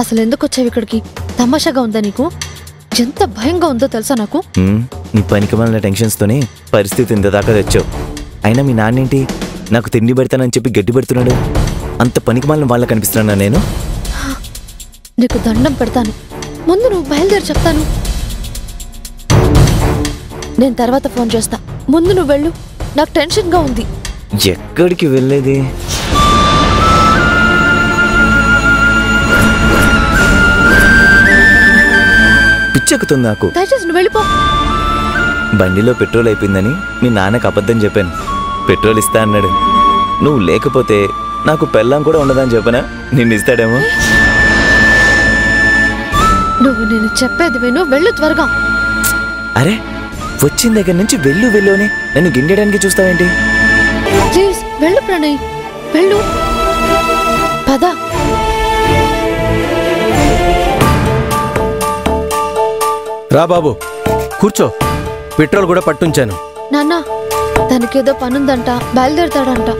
అసలు ఎందుకు వచ్చావు ఇక్కడికి? తమాషాగా ఉందా నీకు? ఎంత భయంగా ఉందో తెలుసా నాకు. నీ పనికి మాలిన టెన్షన్స్తోనే పరిస్థితి ఇంత దాకా తెచ్చావు. అయినా మీ నాన్నేంటి నాకు తిండి పెడతానని చెప్పి గడ్డి పెడుతున్నాడు? అంత పనికి మాలిన వాళ్ళ కనిపిస్తున్నా నేను? నీకు దండం పెడతాను, ముందు నువ్వు బయలుదేరి చెప్తాను. నేను తర్వాత ఫోన్ చేస్తా, ముందు నువ్వు వెళ్ళు. నాకు టెన్షన్గా ఉంది. ఎక్కడికి వెళ్ళేది? పిచ్చెక్కుతుంది నాకు. దయచేసి నువ్వు వెళ్ళిపో. బండిలో పెట్రోల్ అయిపోయిందని మీ నాన్నకు అబద్ధం చెప్పాను. పెట్రోల్ ఇస్తా అన్నాడు. నువ్వు లేకపోతే నాకు పెళ్ళాం కూడా ఉండదని చెప్పనా? నిన్ను ఇస్తాడేమో. నువ్వు నేను చెప్పేది విను, వెళ్ళు త్వరగా. అరే వచ్చిన దగ్గర నుంచి వెళ్ళు వెళ్ళు అని నన్ను గిండడానికి చూస్తావేంటి? ప్లీజ్ వెళ్ళు ప్రణయ్, వెళ్ళు. పద. రా బాబు కూర్చో, పెట్రోల్ కూడా పట్టుంచాను. నాన్న తనకేదో పనుందంట, బయలుదేరతాడంట.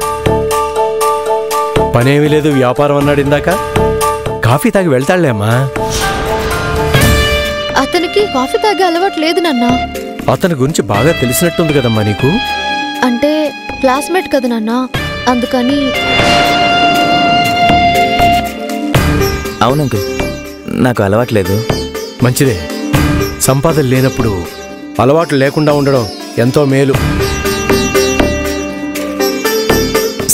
పనేమీ లేదు, వ్యాపారం అన్నాడు ఇందాక. కాఫీ తాగి వెళ్తాడులే అమ్మా. అతనికి కాఫీ తాగే అలవాటు లేదు నాన్న. అతని గురించి బాగా తెలిసినట్టుంది కదమ్మా నీకు. అంటే క్లాస్మేట్ కదా నాన్న, అందుకని. అవును అంకుల్, నాకు అలవాట్లేదు. మంచిదే, సంపాదన లేనప్పుడు అలవాట్లు లేకుండా ఉండడం ఎంతో మేలు.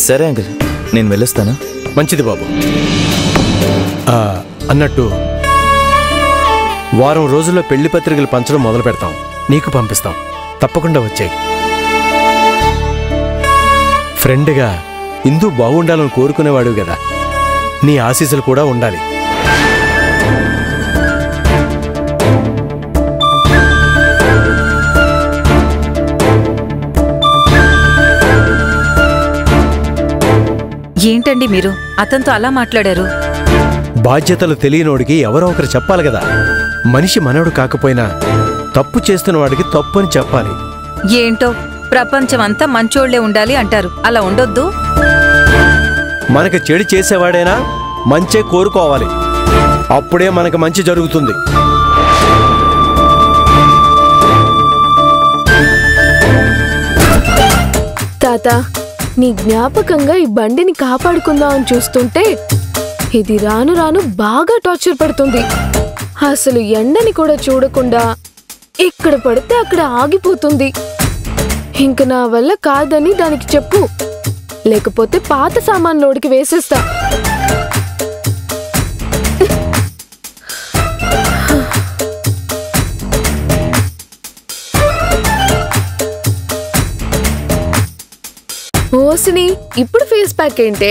సరే అంకుల్, నేను వెళ్ళొస్తాను. మంచిది బాబు. అన్నట్టు వారం రోజుల్లో పెళ్లి పత్రికలు పంచడం మొదలు పెడతాం. నీకు పంపిస్తాం, తప్పకుండా వచ్చాయి. ఫ్రెండ్గా ఇందు బాగుండాలని కోరుకునేవాడు కదా, నీ ఆశీస్సులు కూడా ఉండాలి. ఏంటండి మీరు అతనితో అలా మాట్లాడారు? బాధ్యతలు తెలియనోడికి ఎవరో ఒకరు చెప్పాలి కదా. మనిషి మనోడు కాకపోయినా తప్పు చేస్తున్న వాడికి తప్పు అని చెప్పాలి. ఏంటో ప్రపంచమంతా మంచోళ్లే ఉండాలి అంటారు, అలా ఉండొద్దు. మనకు చెడు చేసేవాడైనా మంచే కోరుకోవాలి, అప్పుడే మనకు మంచి జరుగుతుంది. తాత, నీ జ్ఞాపకంగా ఈ బండిని కాపాడుకుందామని చూస్తుంటే ఇది రాను రాను బాగా టార్చర్ పడుతుంది. అసలు ఎండని కూడా చూడకుండా ఎక్కడ పడితే అక్కడ ఆగిపోతుంది. ఇంక నా వల్ల కాదని దానికి చెప్పు, లేకపోతే పాత సామాన్ లోడికి వేసేస్తా. ఓసిని, ఇప్పుడు ఫేస్ ప్యాక్ ఏంటే?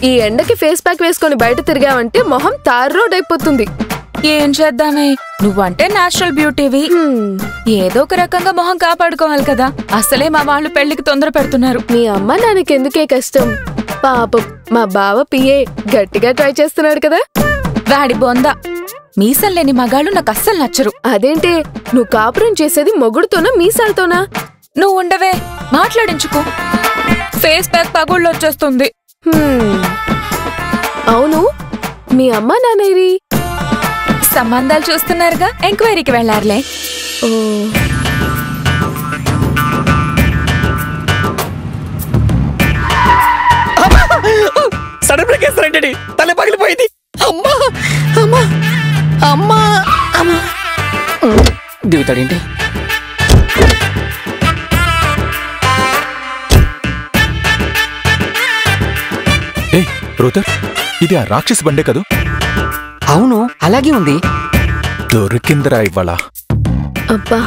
ఈ ఎండకి ఫేస్ ప్యాక్ వేసుకొని బయట తిరిగావంటే మొహం తార్ రోడ్ అయిపోతుంది. ఏం చేద్దామే, నువ్వంటే నేచురల్ బ్యూటీవి, ఏదో ఒక రకంగా మొహం కాపాడుకోవాలి కదా. అసలే మా వాళ్ళు పెళ్లికి తొందర పెడుతున్నారు. మీ అమ్మ నాన్నకెందుకే కష్టం? పాపం మా బావ పిఏ గట్టిగా ట్రై చేస్తున్నాడు కదా. వాడి బొంద, మీసం లేని మగాళ్ళు నాకు అస్సలు నచ్చరు. అదేంటే, నువ్వు కాపురం చేసేది మొగుడుతోనా మీసాలతోనా? నువ్వు ఉండవే, మాట్లాడించుకో. ఫేస్ ప్యాక్ పగుళ్ళు వచ్చేస్తుంది. అవును, మీ అమ్మ నాన్నేరి? సంబంధాలు చూస్తున్నారుగా, ఎంక్వైరీకి వెళ్లారులే. ఓ, సడన్ బ్రేక్ వేస్తారంటే తల పగిలిపోయింది. అమ్మా అమ్మా అమ్మా అమ్మా దిగుతాడేంటి? రూతర్, ఇది ఆ రాక్షసి బండే కదూ? అవును, అలాగే ఉంది. దొరికిందిరా ఇవాళ. అబ్బా,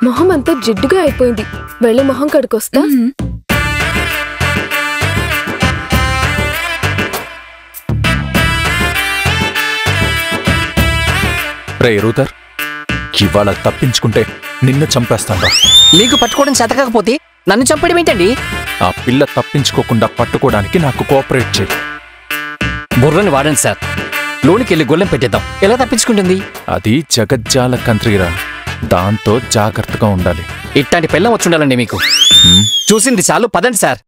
మొహం అంతా జిడ్డుగా అయిపోయింది. వెళ్ళి మొహం కడుకొస్తా. రే రూతర్, ఇవాళ తప్పించుకుంటే నిన్ను చంపేస్తాను. నీకు పట్టుకోవడం చేతకాకపోతే నన్ను చంపడం ఏంటండి? ఆ పిల్ల తప్పించుకోకుండా పట్టుకోవడానికి నాకు కోఆపరేట్ చేయి. బుర్రని వాడండి సార్, లోనికి గొల్లెం పెట్టేద్దాం. ఎలా తప్పించుకుంటుంది? అది జగజ్జాల కంత్రిరా, దాంతో జాగ్రత్తగా ఉండాలి. ఇట్లాంటి పిల్లం వచ్చుండాలండి మీకు. చూసింది చాలు, పదండి సార్.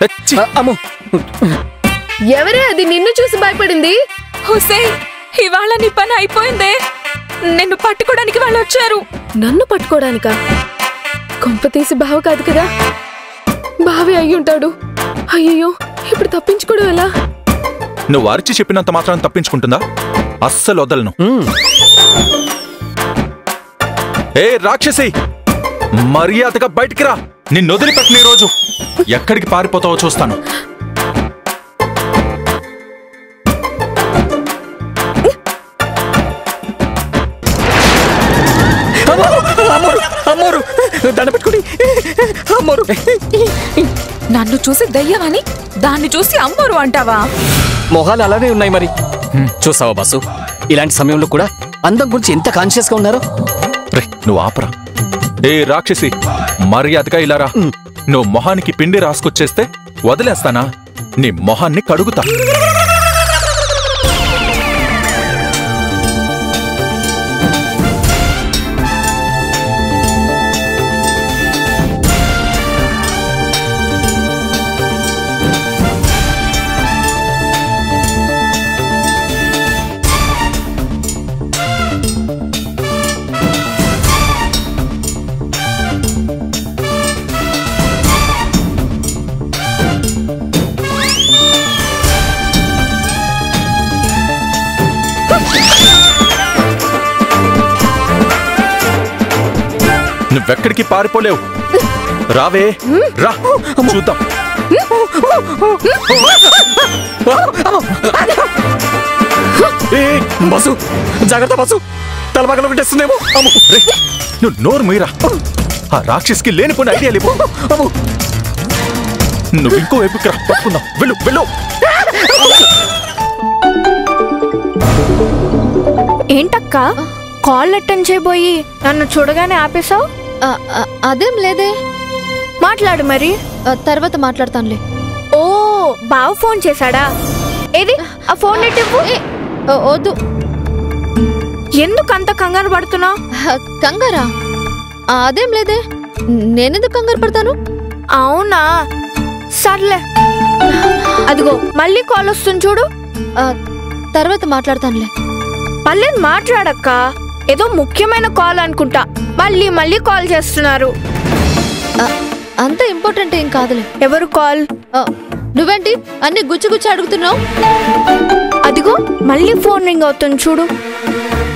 ఎచ్చి. అమ్మో ఎవరే అది నిన్ను చూసి భయపడింది? హుసే ఇవాళ నీ పని అయిపోయిందే. నిన్ను పట్టుకోవడానికి వాళ్ళు వచ్చారు. నన్ను పట్టుకోడానికా? కొంప తీసి బావ కాదు కదా? బావే అయి ఉంటాడు. అయ్యో, ఇప్పుడు తప్పించుకోవడం ఎలా? నువ్వు అరిచి చెప్పినంత మాత్రం తప్పించుకుంటుందా? అస్సలు వదలను. ఏ రాక్షసి, మర్యాదగా బయటికి రా. నిన్ను వదిలిపెట్టిన ఈ రోజు ఎక్కడికి పారిపోతావో చూస్తాను. నన్ను చూసి దయ్యమని దాన్ని చూసి అమ్మరు అంటావా? మొహాలు అలానే ఉన్నాయి మరి. చూసావా బాసు, ఇలాంటి సమయంలో కూడా అందం గురించి ఎంత కాన్షియస్ గా ఉన్నారో. రే నువ్వు ఆపరా. ఏ రాక్షసి, మర్యాదగా ఇలా రా. నువ్వు మొహానికి పిండి రాసుకొచ్చేస్తే వదిలేస్తానా? నీ మొహాన్ని కడుగుతా. నువ్వెక్కడికి పారిపోలేవు. రావే, రా చూద్దాం. బాసు జాగ్రత్త బాసు, తలపగల పెట్టేస్తుందేమో. నువ్వు నోరు మీరా. ఆ రాక్షసికి లేనిపోయిన ఐడియా లేవు. నువ్వు ఇంకో వైపుకి రా, పట్టుకుందాం. వెళ్ళు వెళ్ళు. ఏంటక్క కాల్ అటెండ్ చేయబోయి నన్ను చూడగానే ఆపేశావు? అదేం లేదే. మాట్లాడు మరి. తర్వాత మాట్లాడతానులే. ఓ బావ ఫోన్ చేశాడా? ఏది ఆ ఫోన్ ఇవ్వు. వద్దు. ఎందుకు అంత కంగారు పడుతున్నావు? కంగారా? అదేం లేదే. నేనెందుకు కంగారు పడతాను? అవునా, సర్లే. అదిగో మళ్ళీ కాల్ వస్తుంది చూడు. తర్వాత మాట్లాడతానులే. పర్లేదు మాట్లాడక్క. ఏదో ముఖ్యమైన కాల్ అనుకుంటా. మళ్ళీ మళ్ళీ కాల్ చేస్తున్నారు. అంత ఇంపార్టెంట్ ఏం కాదులే. ఎవరు కాల్? నువ్వేంటి అన్ని గుచ్చి అడుగుతున్నావు? అదిగో మళ్ళీ ఫోన్ రింగ్ అవుతుంది చూడు.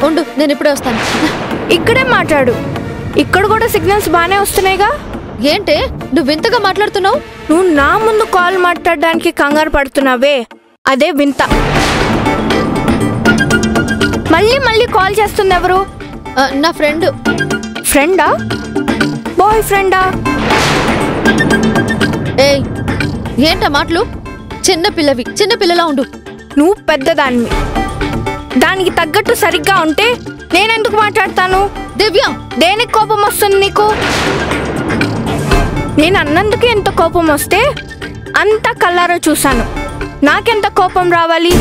ఉండు, నేను ఇప్పుడే వస్తాను. ఇక్కడే మాట్లాడు. ఇక్కడ కూడా సిగ్నల్స్ బానే వస్తున్నాయిగా. ఏంటే నువ్వు వింతగా మాట్లాడుతున్నావు? నువ్వు నా ముందు కాల్ మాట్లాడడానికి కంగారు పడుతున్నావే, అదే వింత. మళ్ళీ మళ్ళీ కాల్ చేస్తుంది ఎవరు? నా ఫ్రెండ్. ఫ్రెండా? బాయ్ ఫ్రెండా? ఏయ్, ఏంటా మాటలు? చిన్న పిల్లవి, చిన్న పిల్లలా ఉండు. నువ్వు పెద్దదాన్ని. దానికి తగ్గట్టు సరిగ్గా ఉంటే నేనెందుకు మాట్లాడతాను? దివ్య, దేనికి కోపం వస్తుంది నీకు? నేను అన్నందుకు ఎంత కోపం వస్తే అంత కళ్ళారో చూశాను. నాకెంత కోపం రావాలి?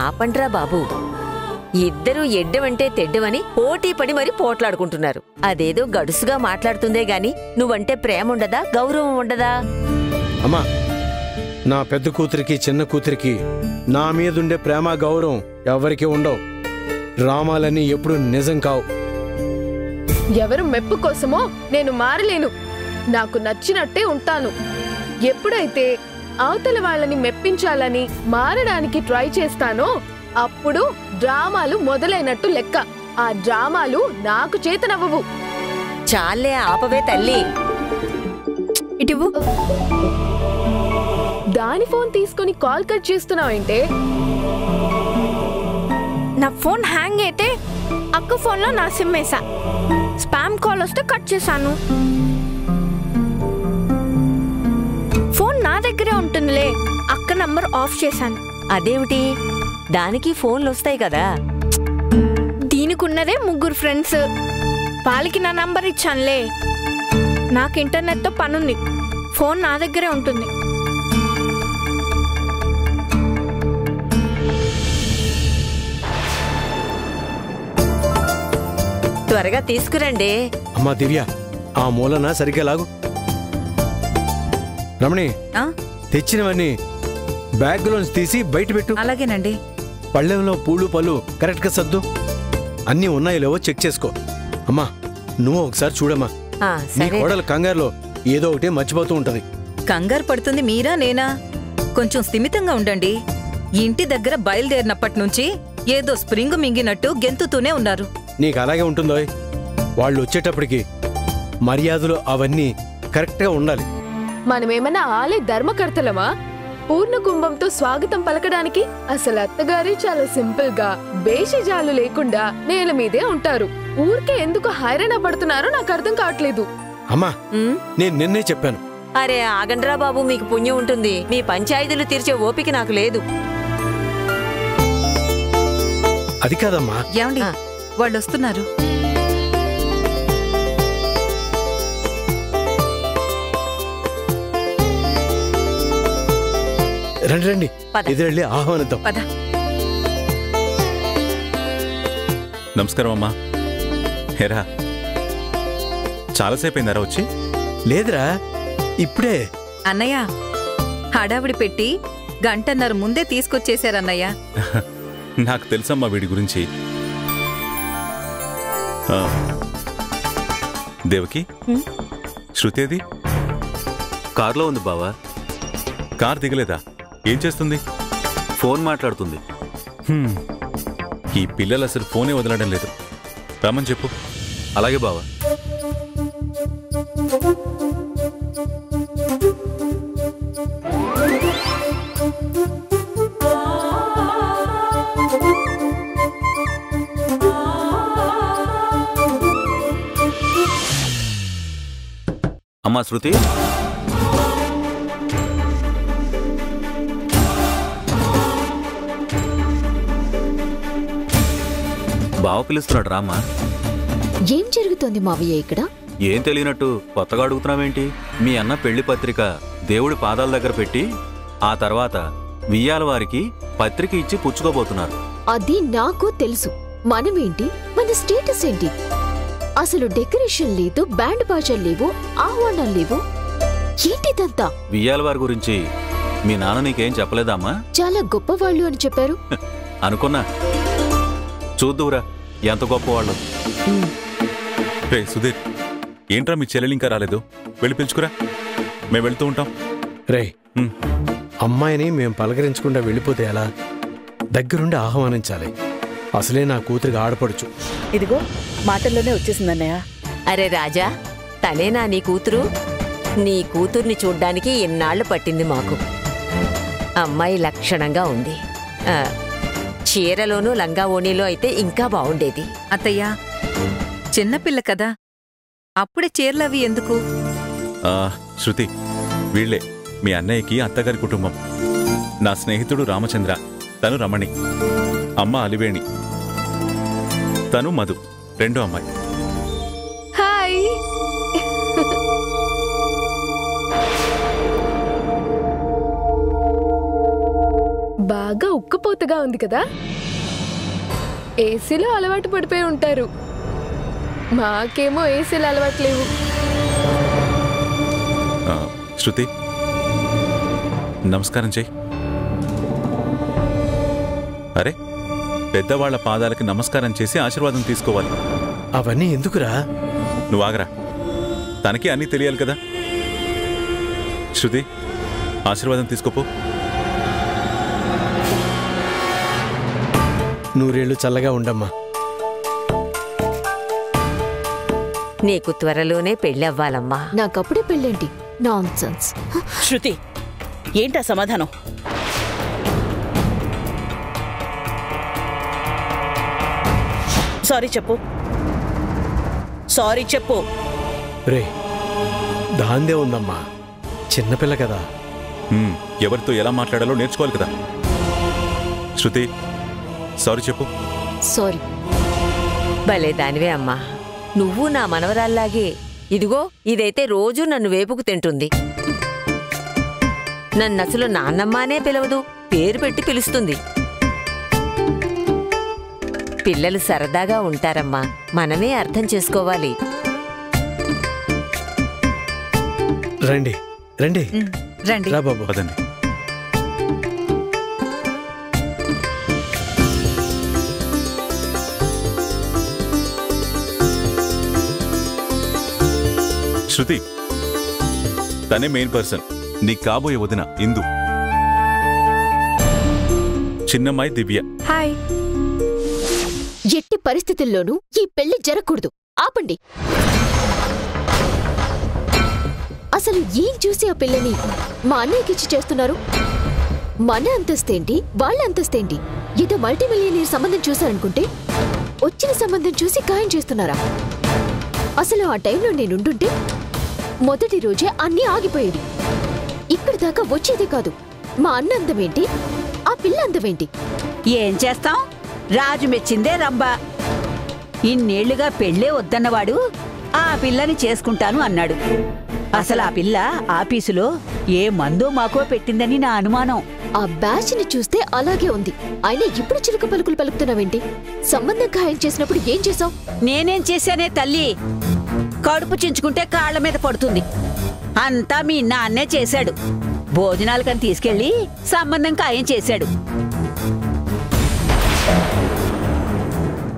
ఆపండ్రా బాబు. ఇద్దరూ ఎడ్డమంటే తెడ్డమని పోటీ పడి మరి పోట్లాడుకుంటున్నారు. అదేదో గడుసుగా మాట్లాడుతుందే గాని నువ్వంటే ప్రేమ ఉండదా, గౌరవం ఉండదా? అమ్మా, నా పెద్ద కూతురికి చిన్న కూతురికి నా మీదుండే ప్రేమ గౌరవం ఎవరికి ఉండవు. డ్రామాలన్నీ ఎప్పుడు నిజం కావు. ఎవరు మెప్పు కోసమో నేను మారలేను. నాకు నచ్చినట్టే ఉంటాను. ఎప్పుడైతే అవతల వాళ్ళని మెప్పించాలని మారడానికి ట్రై చేస్తానో అప్పుడు డ్రామాలు మొదలైనట్టు లెక్క. ఆ డ్రామాలు నాకు చేతనవ్వవు. చాలే ఆపవే తల్లి. ఇటువు. దాని ఫోన్ తీసుకొని కాల్ కట్ చేస్తున్నావేంటే? నా ఫోన్ హ్యాంగ్ అయితే అక్క ఫోన్లో నా సిమ్ వేసా. స్పామ్ కాల్ వస్తే కట్ చేశాను. ఫోన్ నా దగ్గరే ఉంటుందిలే, అక్క నంబర్ ఆఫ్ చేశాను. అదేమిటి, దానికి ఫోన్లు వస్తాయి కదా. దీనికున్నదే 3 ఫ్రెండ్స్. వాళ్ళకి నా నంబర్ ఇచ్చానులే. నాకు ఇంటర్నెట్తో పనుంది. ఫోన్ నా దగ్గరే ఉంటుంది. త్వరగా తీసుకురండి. అమ్మా దివ్య, ఆ మూలన సరిగ్గా లాగు. రమణి, ఆ? తెచ్చినవన్నీ బ్యాగ్లోంచి తీసి బయట పెట్టు. అలాగేనండి. పళ్ళెంలో పూలు పళ్ళు కరెక్ట్గా సర్దు. అన్నీ ఉన్నాయో లేవో చెక్ చేసుకో. అమ్మా నువ్వు ఒకసారి చూడమ్మా. నీ సరే. కోడలు కంగారులో ఏదో ఒకటి మర్చిపోతూ ఉంటది. కంగారు పడుతుంది మీరా నేనా? కొంచెం స్థిమితంగా ఉండండి. ఇంటి దగ్గర బయలుదేరినప్పటి నుంచి ఏదో స్ప్రింగ్ మింగినట్టు గెంతుతూనే ఉన్నారు. నీకు అలాగే ఉంటుందో? వాళ్ళు వచ్చేటప్పటికి మర్యాదలు అవన్నీ కరెక్ట్గా ఉండాలి. మనమేమన్నా ఆలయ ధర్మకర్తలమా? పూర్ణ కుంభంతో స్వాగతం పలకడానికి అసలు అత్తగారే చాలా సింపుల్ గా బేషజాలు లేకుండా నేల మీదే ఉంటారు. ఊరికే ఎందుకు హైరాణ పడుతున్నారో నాకు అర్థం కావట్లేదు. అమ్మా నేను నిన్నే చెప్పాను. అరే ఆగండ్రా బాబు, మీకు పుణ్యం ఉంటుంది. మీ పంచాయతీలు తీర్చే ఓపిక నాకు లేదు. అది కాదమ్మా. ఏమండి, వాళ్ళు వస్తున్నారు. రండి రండి, ఎదురెళ్ళి ఆహ్వానిద్దాం. నమస్కారం అమ్మా. హేరా, చాలాసేపు అయిందారా వచ్చి? లేదురా, ఇప్పుడే. అన్నయ్య, హడావిడి పెట్టి గంటన్నర ముందే తీసుకొచ్చేశారన్నయ్య. నాకు తెలుసమ్మా వీడి గురించి. దేవకి, శృతేది? కార్లో ఉంది బావా. కార్ దిగలేదా? ఏం చేస్తుంది? ఫోన్ మాట్లాడుతుంది. ఈ పిల్లలు అసలు ఫోనే వదలడం లేదు. రమ్మని చెప్పు. అలాగే బావా. అమ్మా శృతి, బావ పిలుస్తున్నాడు రామ్మా. ఏం జరుగుతోంది మావయ్య ఇక్కడ? ఏం తెలియనట్టు కొత్తగా అడుగుతున్నావేంటి? మీ అన్న పెళ్లి పత్రిక దేవుడి పాదాల దగ్గర పెట్టి ఆ తర్వాత వియ్యాల వారికి పత్రిక ఇచ్చి పుచ్చుకోబోతున్నారు. అది నాకు తెలుసు. మనమేంటి, మన స్టేటస్ ఏంటి? అసలు డెకరేషన్ లేదు, బ్యాండ్ బాజాలు లేవు, ఆహ్వానాలు లేవు. ఏంటిదంతా? వియ్యాల వారి గురించి మీ నాన్న నీకేం చెప్పలేదమ్మా? చాలా గొప్పవాళ్ళు అని చెప్పారు. అనుకున్నా. చూద్దువురా ఎంత గొప్పవాళ్ళు. రే సుధీర్, ఏంట్రా మీ చెల్లెలు ఇంకా రాలేదు? వెళ్ళి పిలుచుకురా, మేము వెళ్తూ ఉంటాం. రే, అమ్మాయిని మేం పలకరించకుండా వెళ్ళిపోతే ఎలా? దగ్గరుండి ఆహ్వానించాలి. అసలే నా కూతురికి ఆడపడుచు. ఇదిగో మాటల్లోనే వచ్చేసిందన్నయ్య. అరే రాజా, తనేనా నీ కూతురు? నీ కూతుర్ని చూడ్డానికి ఎన్నాళ్లు పట్టింది మాకు. అమ్మాయి లక్షణంగా ఉంది. చీరలోనూ లంగా ఓణీలో అయితే ఇంకా బాగుండేది. అత్తయ్యా, చిన్నపిల్ల కదా, అప్పుడే చీరలవి ఎందుకు? శృతి, వీళ్లే మీ అన్నయ్యకి అత్తగారి కుటుంబం. నా స్నేహితుడు రామచంద్ర, తను రమణి. అమ్మ అలివేణి, తను మధు, రెండో అమ్మాయి. హాయ్. బాగా ఉక్కపోతగా ఉంది కదా? ఏసీలో అలవాటు పడిపోయి ఉంటారు. మాకేమో ఏసీలు అలవాటు లేవు. శృతి, నమస్కారం చెయ్యి. అరే, పెద్దవాళ్ల పాదాలకి నమస్కారం చేసి ఆశీర్వాదం తీసుకోవాలి. అవన్నీ ఎందుకురా? నువ్వు ఆగరా, తనకి అన్నీ తెలియాలి కదా. శృతి, ఆశీర్వాదం తీసుకోపో. నూరేళ్లు చల్లగా ఉండమ్మా. నీకు త్వరలోనే పెళ్ళవ్వాలమ్మా. నాకప్పుడే పెళ్ళేంటి? నాన్సెన్స్. శృతి, ఏంటా సమాధానం? సారీ చెప్పు. సారీ చెప్పు. రే, దాందే ఉందమ్మా, చిన్నపిల్ల కదా. ఎవరితో ఎలా మాట్లాడాలో నేర్చుకోవాలి కదా. శృతి, సారీ చెప్పు. సారీ. భలే దానివే అమ్మా, నువ్వు నా మనవరాల్లాగే. ఇదిగో ఇదైతే రోజూ నన్ను వేపుకు తింటుంది. నన్నసలు నాన్నమ్మానే పిలవదు, పేరు పెట్టి పిలుస్తుంది. పిల్లలు సరదాగా ఉంటారమ్మా, మనమే అర్థం చేసుకోవాలి. రండి రండి రండి. రా బాబు. పదండి. శృతి, తనే మెయిన్ పర్సన్. నీ కాబోయే వదిన ఇందు. చిన్నమ్మాయి దివ్య. హాయ్. ఎట్టి పరిస్థితుల్లోనూ ఈ పెళ్లి జరగకూడదు. ఆపండి. అసలు ఏం చూసి ఆ పిల్లని మా అన్నయ్యకిచ్చి చేస్తున్నారు? మన అంతస్తేంటి, వాళ్ళ అంతస్తేంటి? ఏదో మల్టీమిలియనీర్ సంబంధం చూశారనుకుంటే వచ్చిన సంబంధం చూసి ఖాయం చేస్తున్నారా? అసలు ఆ టైంలో నేనుండుంటే మొదటి రోజే అన్నీ ఆగిపోయేది. ఇక్కడి దాకా వచ్చేదే కాదు. మా అన్న అందమేంటి, ఆ పిల్ల అందమేంటి? ఏం చేస్తాం? రాజు మెచ్చిందే రంభ. ఇన్నేళ్లుగా పెళ్ళే వద్దన్నవాడు ఆ పిల్లని చేసుకుంటాను అన్నాడు. అసలు ఆ పిల్ల ఆఫీసులో ఏ మందో మాకో పెట్టిందని నా అనుమానం. ఆ బ్యాచ్ ని చూస్తే అలాగే ఉంది. అయినా ఇప్పుడు చిలుక పలుకులు పలుకుతున్నావేంటి? సంబంధం ఖాయం చేసినప్పుడు ఏం చేసావు? నేనేం చేశానే తల్లి? కడుపు చించుకుంటే కాళ్ల మీద పడుతుంది. అంతా మీ నాన్నే చేశాడు. భోజనాలకని తీసుకెళ్లి సంబంధం ఖాయం చేశాడు.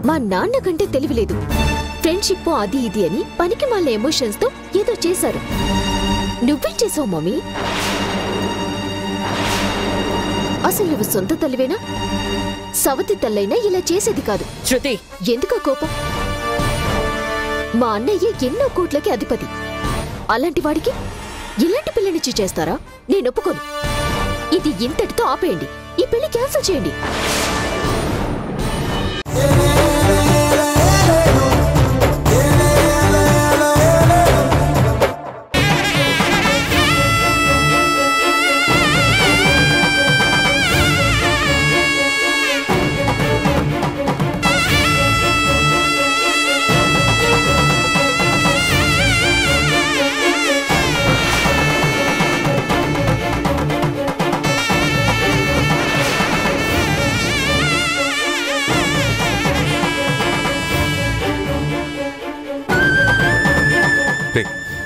మా నాన్న కంటే తెలివిలేదు. ఫ్రెండ్షిప్ అది ఇది అని పనికి మాల ఎమోషన్స్ తో ఏదో చేశారు. నువ్వేం చేసావు మమ్మీ? అసలు నువ్వు సొంత తల్లివేనా? సవతి తల్లైనా ఇలా చేసేది కాదు. శృతి, ఎందుకో కోపం? మా అన్నయ్య ఎన్నో కోట్లకి అధిపతి. అలాంటి వాడికి ఇలాంటి పిల్లనిచ్చి చేస్తారా? నేను ఒప్పుకోను. ఇది ఇంతటితో ఆపేయండి. ఈ పెళ్లి క్యాన్సిల్ చేయండి.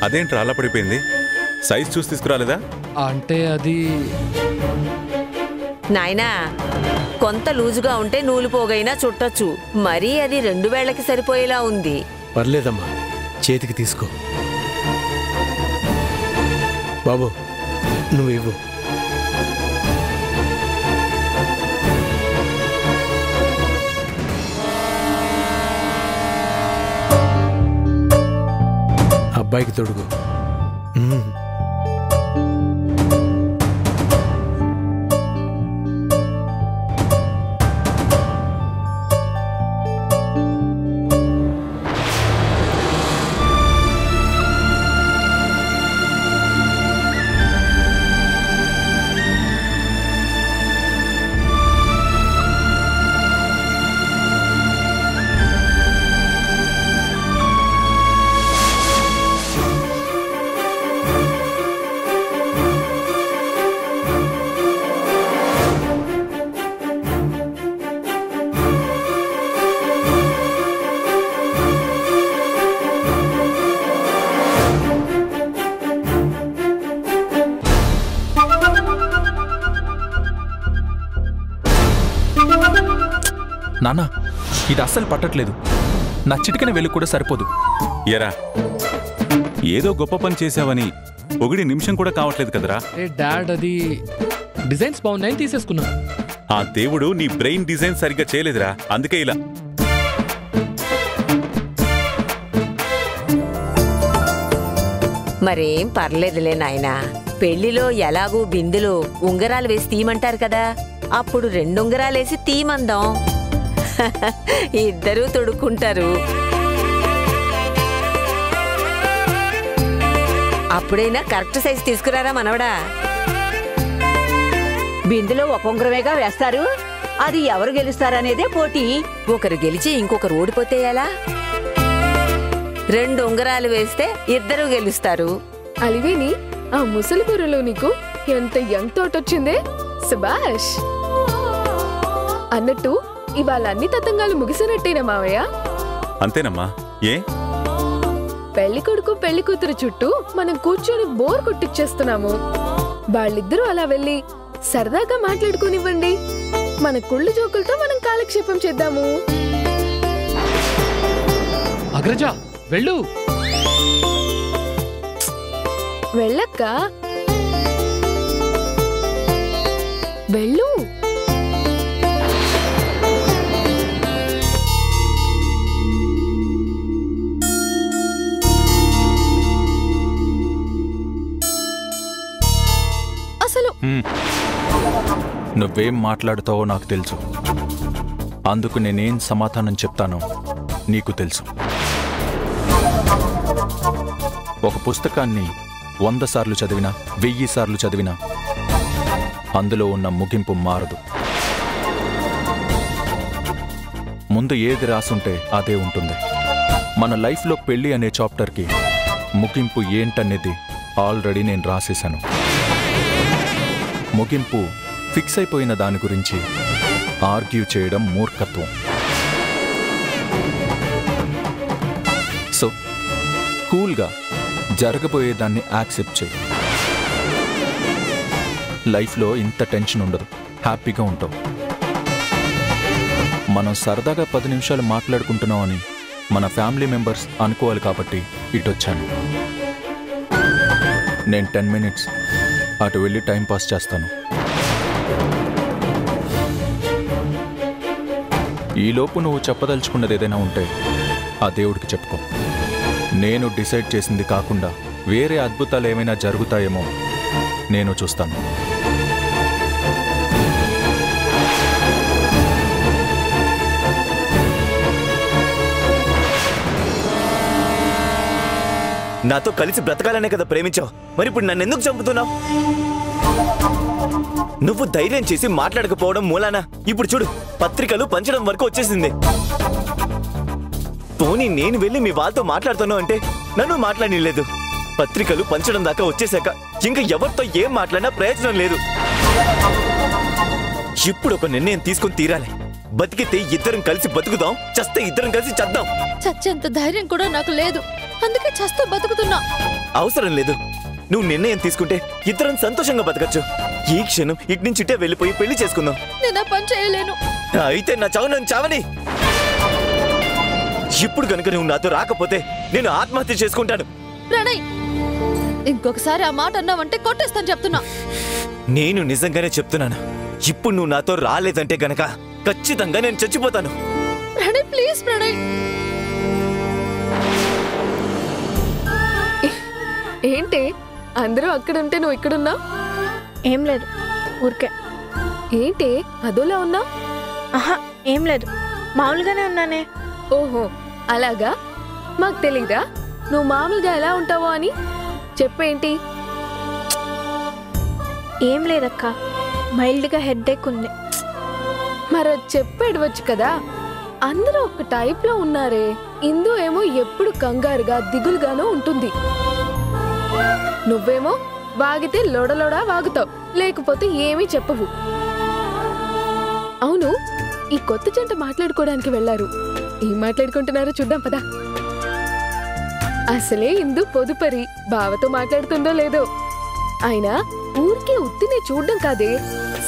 అదేంట్రా అలా పడిపోయింది? సైజ్ చూసి తీసుకురాలేదా? అంటే అది నాయనా, కొంత లూజుగా ఉంటే నూలు పోగైనా చుట్టొచ్చు. మరీ అది 2 వేళ్లకి సరిపోయేలా ఉంది. పర్లేదమ్మా, చేతికి తీసుకో. బాబు నువ్వు ఇవ్వు. అబ్బాయికి తొడుగు. నాన్నా, ఇది అస్సలు పట్టట్లేదు. నా చిటికన వెలుగు కూడా సరిపోదు. ఎరా, ఏదో గొప్ప పని చేసావని ఒకటి నిమిషం కూడా కావట్లేదు కదరా. డాడ్, అది డిజైన్స్ బాగున్నాయని తీసేసుకున్నా. ఆ దేవుడు నీ బ్రెయిన్ డిజైన్ సరిగ్గా చేయలేదురా, అందుకే ఇలా. మరేం పర్లేదులే నాయనా. పెళ్లిలో ఎలాగూ బిందులో ఉంగరాలు వేసి తీయమంటారు కదా, అప్పుడు 2 ఉంగరాలేసి తీయమందాం. ఇద్దరూ తొడుక్కుంటారు. అప్పుడైనా కరెక్ట్ సైజ్ తీసుకురారా మనవడా. బిందులో 1 ఉంగరమేగా వేస్తారు. అది ఎవరు గెలుస్తారనేదే పోటీ. ఒకరు గెలిచి ఇంకొకరు ఓడిపోతే ఎలా? 2 ఉంగరాలు వేస్తే ఇద్దరు గెలుస్తారు. అలివేని, ఆ ముసలి బుర్రలో నీకు ఎంత యంగ్ థాట్ వచ్చిందే. సుభాష్. అన్నట్టు ఇవాళ అన్ని తతంగాలు ముగిసినట్టేనా మావయ్య? అంతేనమ్మా. ఏ పెళ్లి కొడుకు పెళ్లి కూతురు చుట్టూ మనం కూర్చొని బోర్ కొట్టిచ్చేస్తున్నాము. వాళ్ళిద్దరూ అలా వెళ్ళి సరదాగా మాట్లాడుకోనివ్వండి. మన కుళ్ళు జోకులతో మనం కాలక్షేపం చేద్దాము. అగ్రజ వెళ్ళు. వెళ్ళక్క, వెళ్ళు. అసలు నువ్వేం మాట్లాడుతావో నాకు తెలుసు. అందుకు నేనేం సమాధానం చెప్తానో నీకు తెలుసు. ఒక పుస్తకాన్ని 100 సార్లు చదివినా 1000 సార్లు చదివినా అందులో ఉన్న ముగింపు మారదు. ముందు ఏది రాసుంటే అదే ఉంటుంది. మన లైఫ్లో పెళ్లి అనే చాప్టర్కి ముగింపు ఏంటనేది ఆల్రెడీ నేను రాసేశాను. ముగింపు ఫిక్స్ అయిపోయిన దాని గురించి ఆర్గ్యూ చేయడం మూర్ఖత్వం. సో కూల్గా జరగబోయేదాన్ని యాక్సెప్ట్ చేయి. లైఫ్లో ఇంత టెన్షన్ ఉండదు, హ్యాపీగా ఉంటావు. మనం సరదాగా 10 నిమిషాలు మాట్లాడుకుంటున్నామని మన ఫ్యామిలీ మెంబర్స్ అనుకోవాలి కాబట్టి ఇటొచ్చాను. నేను 10 మినిట్స్ అటు వెళ్ళి టైం పాస్ చేస్తాను. ఈలోపు నువ్వు చెప్పదలుచుకున్నది ఏదైనా ఉంటే ఆ దేవుడికి చెప్పుకో. నేను డిసైడ్ చేసింది కాకుండా వేరే అద్భుతాలు ఏమైనా జరుగుతాయేమో నేను చూస్తాను. నాతో కలిసి బ్రతకాలనే కదా ప్రేమించావు, మరి ఇప్పుడు నన్ను ఎందుకు చంపుతున్నావు? నువ్వు ధైర్యం చేసి మాట్లాడకపోవడం మూలాన ఇప్పుడు చూడు పత్రికలు పంచడం వరకు వచ్చేసింది. పోనీ నేను వెళ్ళి మీ వాళ్ళతో మాట్లాడుతాను అంటే నన్ను మాట్లాడలేదు. పత్రికలు పంచడం దాకా వచ్చేసాక ఇంకా ఎవరితో ఏం మాట్లాడినా ప్రయోజనం లేదు. ఇప్పుడు ఒక నిర్ణయం తీసుకుని తీరాలి. బతికితే ఇద్దరం కలిసి బతుకుదాం, చస్తే ఇద్దరం కలిసి చద్దాం. చచ్చేంత ధైర్యం కూడా నాకు లేదు, అందుకే చస్తూ బతుకుతున్నా. అవసరం లేదు. నువ్వు నిర్ణయం తీసుకుంటే ఇద్దరం సంతోషంగా బతకచ్చు. ఈ క్షణం ఇటు నుంచి ఇటే వెళ్ళిపోయి పెళ్లి చేసుకుందాం. నేను ఆ పని చేయలేను. అయితే నా చావు నన్ను చావని. ఇప్పుడు కనుక నువ్వు నాతో రాకపోతే నేను ఆత్మహత్య చేసుకుంటాను. ప్రణయ్, ఇంకొకసారి ఆ మాట అన్నావంటే కొట్టేస్తాను చెప్తున్నా. నేను నిజంగానే చెప్తున్నాను. ఇప్పుడు నువ్వు నాతో రాలేదంటే గనక ఖచ్చితంగా నేను చచ్చిపోతాను. ప్రణయ్ ప్లీజ్ ప్రణయ్. ఏంటి అందరూ అక్కడుంటే నువ్వు ఇక్కడున్నా? ఏం లేదు, ఊరికే. ఏంటి అదోలా ఉన్నా? ఆహా ఏం లేదు, మామూలుగానే ఉన్నానే. ఓహో అలాగా, మాకు తెలీదా నువ్వు మామూలుగా ఎలా ఉంటావో అని? చెప్పేంటి? ఏం లేదక్క, మైల్డ్గా హెడ్ఏక్ ఉంది. మరో చెప్పేడవచ్చు కదా. అందరూ ఒక టైప్లో ఉన్నారే. ఇందు ఏమో ఎప్పుడు కంగారుగా దిగులుగానో ఉంటుంది. నువ్వేమో వాగితే లోడలోడా వాగుతావు, లేకపోతే ఏమీ చెప్పవు. అవును, ఈ కొత్త జంట మాట్లాడుకోవడానికి వెళ్లారు. ఏం మాట్లాడుకుంటున్నారో చూద్దాం పదా. అసలే ఇందు పొదుపరి బావతో మాట్లాడుతుందో లేదో. అయినా ఊరికే ఉత్తినే చూడ్డం కాదే,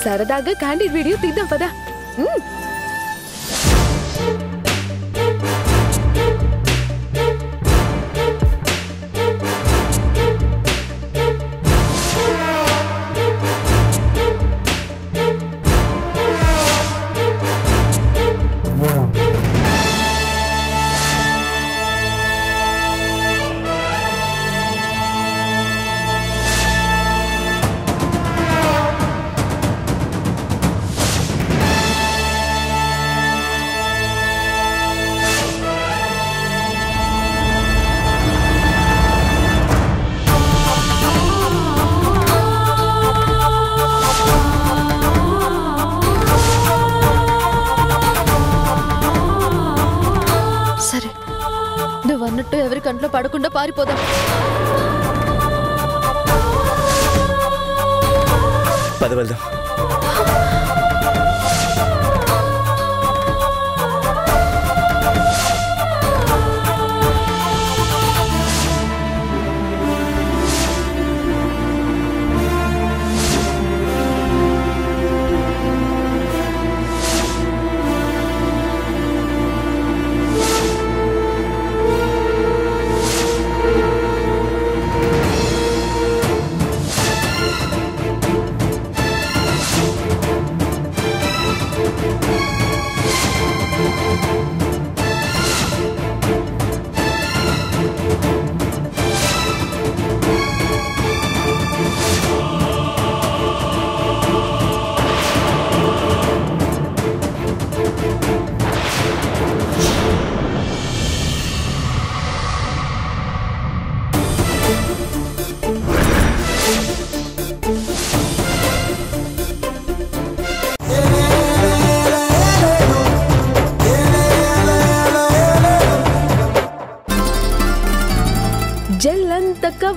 సరదాగా క్యాండిడ్ వీడియో తీద్దాం పదా. అన్నట్టు ఎవరి కంట్లో పడకుండా పారిపోదాం. పద వెళ్దాం.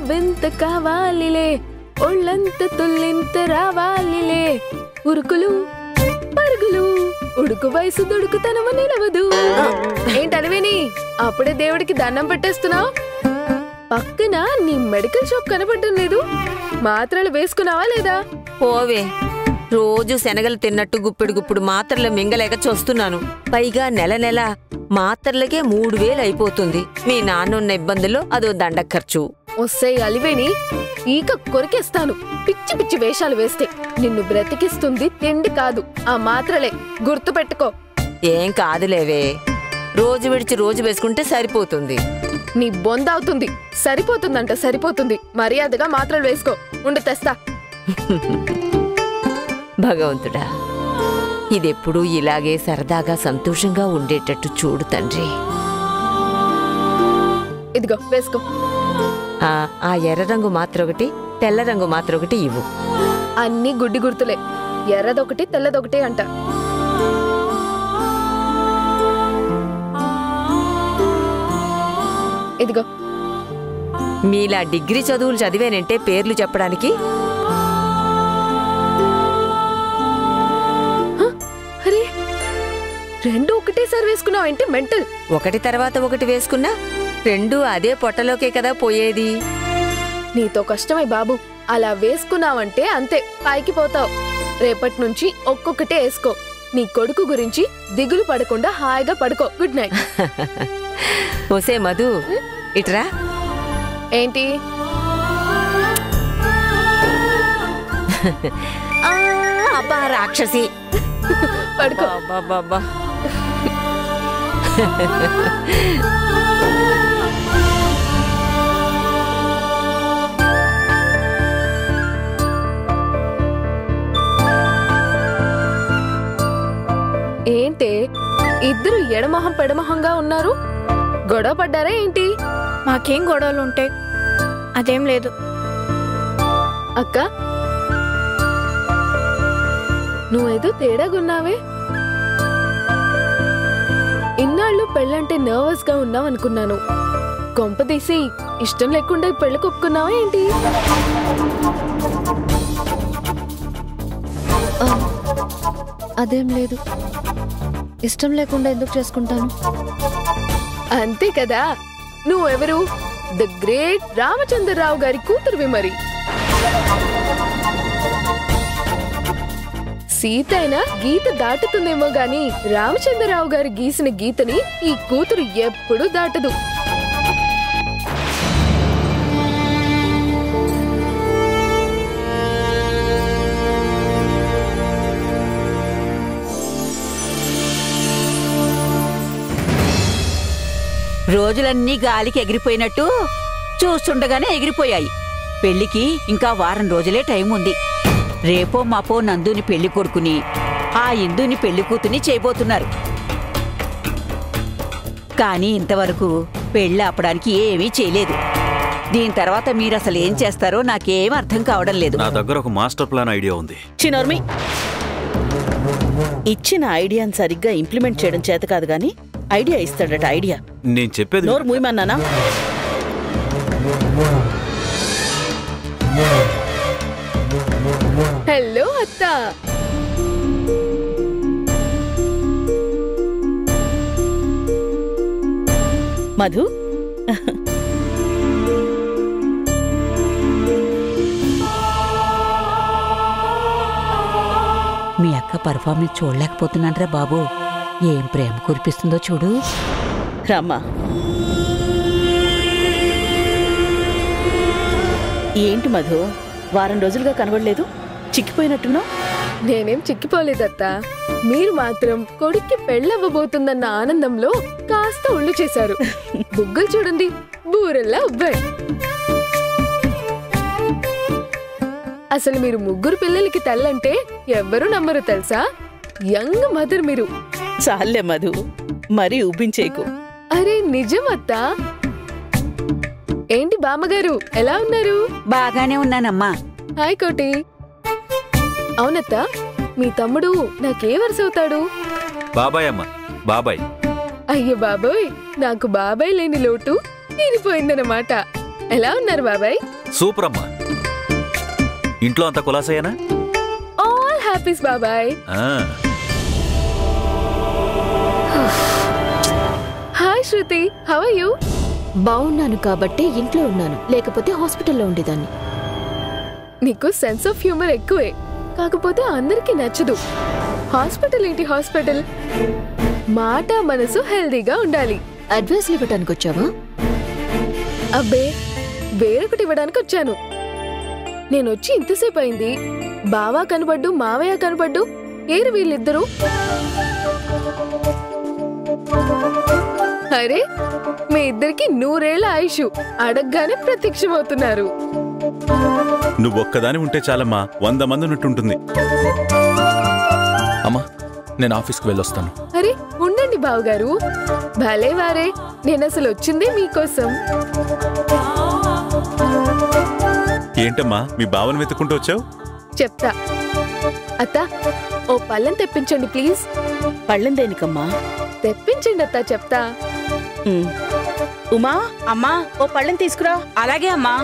కవ్వింత కావాలిలే, ఒళ్ళంత తుల్లింత రావాలిలే, ఉరుకులు పరుగులు ఉడుకు వయసు దుడుకుతనము నిలవదు. ఏంటనివిని అప్పుడే దేవుడికి దండం పెట్టేస్తున్నావు? పక్కన నీ మెడికల్ షాప్ కనపడడం లేదు, మాత్రలు వేసుకున్నావా లేదా? పోవే, రోజు శనగలు తిన్నట్టు గుప్పెడు గుప్పుడు మాత్రలు మింగలేక చూస్తున్నాను. పైగా నెల నెల మాత్రలకే 3000 అయిపోతుంది. మీ నాన్నున్న ఇబ్బందుల్లో అదో దండ ఖర్చు. వస్తే అలివేని ఈక కొరికేస్తాను పిచ్చి పిచ్చి వేషాలు వేస్తే. నిన్ను బ్రతికిస్తుంది తిండి కాదు, ఆ మాత్రలే, గుర్తు పెట్టుకో. ఏం కాదులేవే, రోజు విడిచి రోజు వేసుకుంటే సరిపోతుంది. నీ బొందవుతుంది. సరిపోతుందంట సరిపోతుంది. మర్యాదగా మాత్రలు వేసుకో. ఉండు తెస్తా. భగవంతుడా, ఇదెప్పుడూ ఇలాగే సరదాగా సంతోషంగా ఉండేటట్టు చూడు తండ్రి. ఇదిగో వేసుకో. ఆ ఎర్ర రంగు మాత్రం ఒకటి, తెల్ల రంగు మాత్రం ఒకటి ఇవ్వు. అన్ని గుడ్డి గుర్తులే, ఎర్రదొకటి తెల్లదొకటి అంట. ఇదిగో. మీలా డిగ్రీ చదువులు చదివేనంటే పేర్లు చెప్పడానికి. అరే, రెండు ఒకటేసారి వేసుకున్నావు ఏంటి మెంటల్? ఒకటి తర్వాత ఒకటి వేసుకున్నా రెండు అదే పొట్టలోకే కదా పోయేది. నీతో కష్టమే బాబు. అలా వేసుకున్నావంటే అంతే, పైకి పోతావు. రేపటి నుంచి ఒక్కొక్కటే వేసుకో. నీ కొడుకు గురించి దిగులు పడకుండా హాయిగా పడుకో. Good night. ఓసే మధు, ఇట్రా. ఏంటి? అబ్బా రాక్షసి, పడుకో. బాబా. ఏంటే ఇద్దరు ఎడమొహం పెడమొహంగా ఉన్నారు? గొడవ పడ్డారా ఏంటి? మాకేం గొడవలు ఉంటాయి, అదేం లేదు. అక్క, నువ్వేదో తేడాగున్నావే. ఇన్నాళ్ళు పెళ్ళంటే నర్వస్ గా ఉన్నావు అనుకున్నాను. కొంపదీసి ఇష్టం లేకుండా పెళ్లి కొప్పుకున్నావా ఏంటి? అదేం లేదు. ఇష్టం లేకుండా ఎందుకు చేసుకుంటాను? అంతే కదా. నువ్వెవరు? ద గ్రేట్ రామచంద్రరావు గారి కూతురువి మరి. సీత అయినా గీత దాటుతుందేమో గాని రామచంద్రరావు గారి గీసిన గీతని ఈ కూతురు ఎప్పుడూ దాటదు. రోజులన్నీ గాలికి ఎగిరిపోయినట్టు చూస్తుండగానే ఎగిరిపోయాయి. పెళ్లికి ఇంకా వారం రోజులే టైం ఉంది. రేపో మాపో నందుని పెళ్లి కొడుకుని, ఆ ఇందుని పెళ్లి కూతుని చేయబోతున్నారు. కానీ ఇంతవరకు పెళ్లి ఆపడానికి ఏమీ చేయలేదు. దీని తర్వాత మీరు అసలు ఏం చేస్తారో నాకేం అర్థం కావడం లేదు. నా దగ్గర ఒక మాస్టర్ ప్లాన్ ఐడియా ఉంది. చిన్నోర్మి, ఇచ్చిన ఐడియాని సరిగ్గా ఇంప్లిమెంట్ చేయడం చేత కాదు గాని ఐడియా ఇస్తాడట. ఐడియా నేను చెప్పేది నోరు మూయమన్నానా? హలో అత్త. మధు, మీ అక్క పర్ఫార్మెన్స్ చూడలేకపోతున్నానరా బాబు. ఏం ప్రేమ కురిపిస్తుందో చూడు. రామ్మా. ఏంటి మధు, వారం రోజులుగా కనబడలేదు? చిక్కిపోయినట్టున్నావు. నేనేం చిక్కిపోలేదత్తా. మీరు మాత్రం కొడుక్కి పెళ్ళవ్వబోతుందన్న ఆనందంలో కాస్త ఒళ్ళు చేశారు. బుగ్గలు చూడండి, బూరెల్లా ఉబ్బాయి. అసలు మీరు ముగ్గురు పిల్లలకి తల్లంటే ఎవ్వరూ నమ్మరు తెలుసా? యంగ్ మదర్ మీరు. చాలే మధు, మరీ ఉబ్బించేకు. అరే నిజం అత్తా. ఏంటి బామ్మగారు, ఎలా ఉన్నారు? బాగానే ఉన్నానమ్మా. హాయ్ కోటి. అవునత్తా, మీ తమ్ముడు నాకే వరుస అవుతాడు? బాబాయ్ అమ్మ, బాబాయ్. అయ్యో బాబాయ్, నాకు బాబాయ్ లేని లోటు తీరిపోయిందన్నమాట. ఎలా ఉన్నారు బాబాయ్? సూపర్ అమ్మా. ఇంట్లో అంత కులాసయ్యానా? ఆల్ హ్యాపీస్ బాబాయ్. Hi Shruti, how are you? బాగున్నాను కాబట్టి ఇంట్లో ఉన్నాను, లేకపోతే హాస్పిటల్లో ఉండేదాన్ని. నీకు సెన్స్ ఆఫ్ హ్యూమర్ ఎక్కువే, కాకపోతే అందరికీ నచ్చదు. హాస్పిటల్ ఏంటి హాస్పిటల్, మాట మనసు హెల్దీగా ఉండాలి. అడ్వైస్ ఇవ్వడానికి వచ్చావా? అబ్బే, వేరొకటి ఇవ్వడానికి వచ్చాను. నేను వచ్చి ఇంతసేపు అయింది, బావా కనబడ్డు మావయ్య కనబడ్డు, ఏరు వీళ్ళిద్దరూ? అరే, మీ ఇద్దరికి 100 ఏళ్ల ఆయుష్, అడగగానే ప్రత్యక్షమవుతున్నారు. నువ్వొక్కదాని ఉంటే చాలమ్మా, 100 మంది ఉన్నట్టుంటుంది. అమ్మా, నేను ఆఫీస్కి వెళ్ళొస్తాను. అరే ఉండండి బావగారు, భలే వారే, నేను అసలు వచ్చిందే మీకోసం. ఏంటమ్మా మీ బావని వెతుక్కుంటూ వచ్చావు? చెప్తా. అత్త, ఓ పళ్ళెం తెప్పించండి ప్లీజ్. పళ్ళెం దేనికమ్మా? తెప్పించండి అత్త, చెప్తా. ఉమా, అమ్మా ఓ పళ్ళెం తీసుకురా. అలాగే అమ్మా.